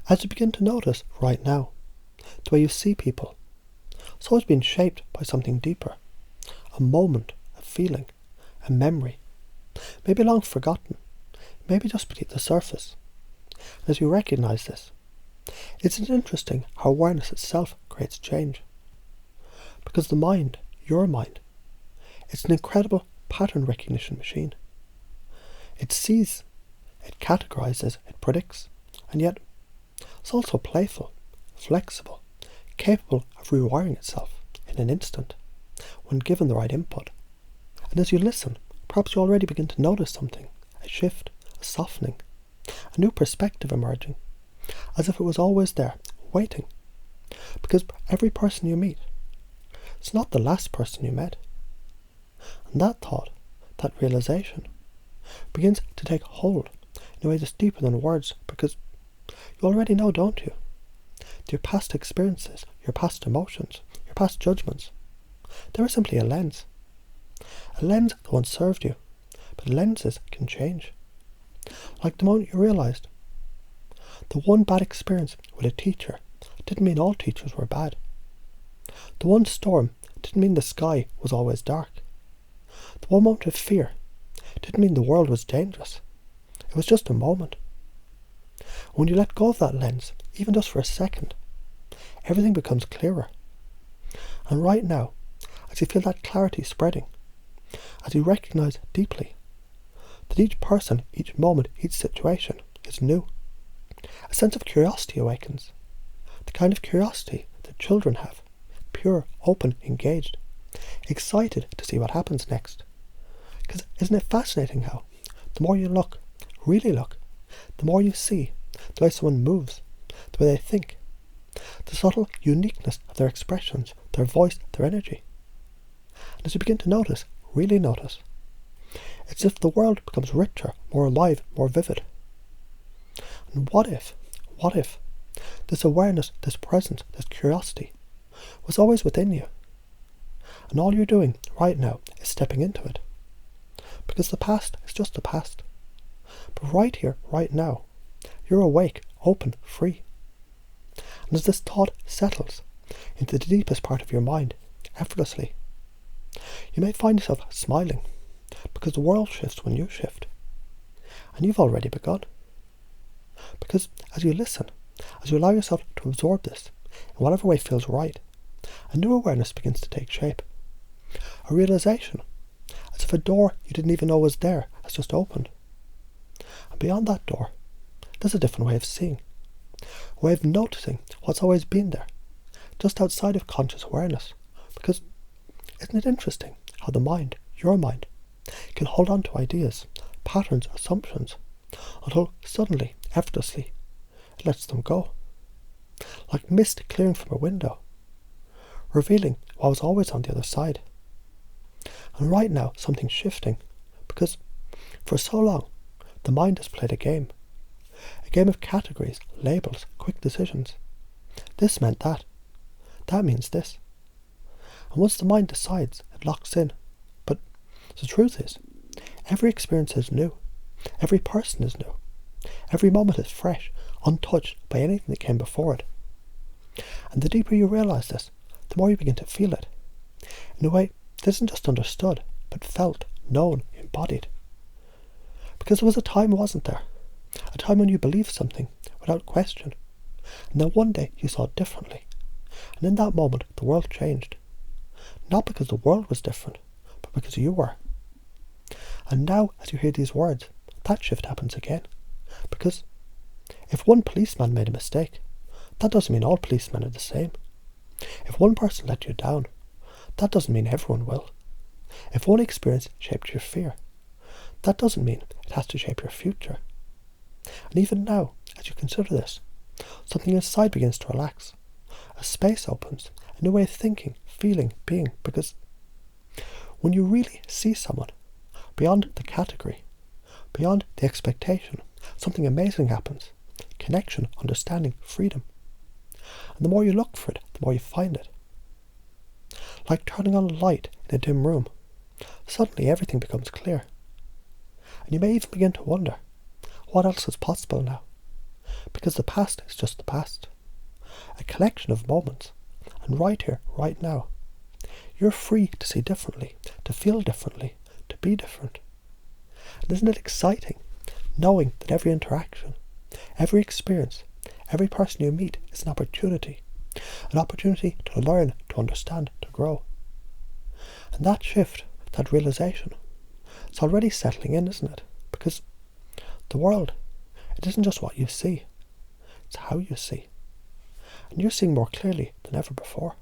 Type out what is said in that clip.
As you begin to notice right now, the way you see people, it's always been shaped by something deeper, a moment, a feeling, a memory, maybe long forgotten, maybe just beneath the surface. And as you recognize this, isn't it interesting how awareness itself creates change? Because the mind, your mind, it's an incredible pattern recognition machine. It sees, it categorizes, it predicts, and yet it's also playful, flexible, capable of rewiring itself in an instant when given the right input. And as you listen, perhaps you already begin to notice something, a shift, a softening, a new perspective emerging, as if it was always there, waiting. Because every person you meet, it's not the last person you met. And that thought, that realization, begins to take hold in a way that's deeper than words, because you already know, don't you? Your past experiences, your past emotions, your past judgments, they were simply a lens. A lens that once served you, but lenses can change. Like the moment you realized the one bad experience with a teacher didn't mean all teachers were bad. The one storm didn't mean the sky was always dark. The one moment of fear didn't mean the world was dangerous. It was just a moment. When you let go of that lens, even just for a second, everything becomes clearer. And right now, as you feel that clarity spreading, as you recognize deeply that each person, each moment, each situation is new, a sense of curiosity awakens. The kind of curiosity that children have, pure, open, engaged, excited to see what happens next. Because isn't it fascinating how, the more you look, really look, the more you see the way someone moves, the way they think, the subtle uniqueness of their expressions, their voice, their energy. And as you begin to notice, really notice, it's as if the world becomes richer, more alive, more vivid. And what if this awareness, this presence, this curiosity was always within you, and all you're doing right now is stepping into it? Because the past is just the past. But right here, right now, you're awake, open, free. And as this thought settles into the deepest part of your mind, effortlessly, you may find yourself smiling, because the world shifts when you shift. And you've already begun. Because as you listen, as you allow yourself to absorb this in whatever way feels right, a new awareness begins to take shape. A realization, as if a door you didn't even know was there has just opened. And beyond that door, there's a different way of seeing, a way of noticing what's always been there, just outside of conscious awareness. Because isn't it interesting how the mind, your mind, can hold on to ideas, patterns, assumptions, until suddenly, effortlessly, it lets them go. Like mist clearing from a window, revealing what was always on the other side. And right now, something's shifting, because for so long, the mind has played a game of categories, labels, quick decisions. This meant that. That means this. And once the mind decides, it locks in. But the truth is, every experience is new. Every person is new. Every moment is fresh, untouched by anything that came before it. And the deeper you realize this, the more you begin to feel it. In a way that isn't just understood, but felt, known, embodied. Because there was a time it wasn't there. A time when you believed something without question. And then one day you saw it differently. And in that moment the world changed. Not because the world was different, but because you were. And now as you hear these words, that shift happens again. Because if one policeman made a mistake, that doesn't mean all policemen are the same. If one person let you down, that doesn't mean everyone will. If one experience shaped your fear, that doesn't mean it has to shape your future. And even now, as you consider this, something inside begins to relax. A space opens, a new way of thinking, feeling, being, because when you really see someone, beyond the category, beyond the expectation, something amazing happens. Connection, understanding, freedom. And the more you look for it, the more you find it. Like turning on a light in a dim room, suddenly everything becomes clear. And you may even begin to wonder, what else is possible now? Because the past is just the past. A collection of moments. And right here, right now, you're free to see differently, to feel differently, to be different. And isn't it exciting, knowing that every interaction, every experience, every person you meet is an opportunity to learn, to understand, to grow. And that shift, that realization, it's already settling in, isn't it? Because the world, it isn't just what you see, it's how you see. And you're seeing more clearly than ever before.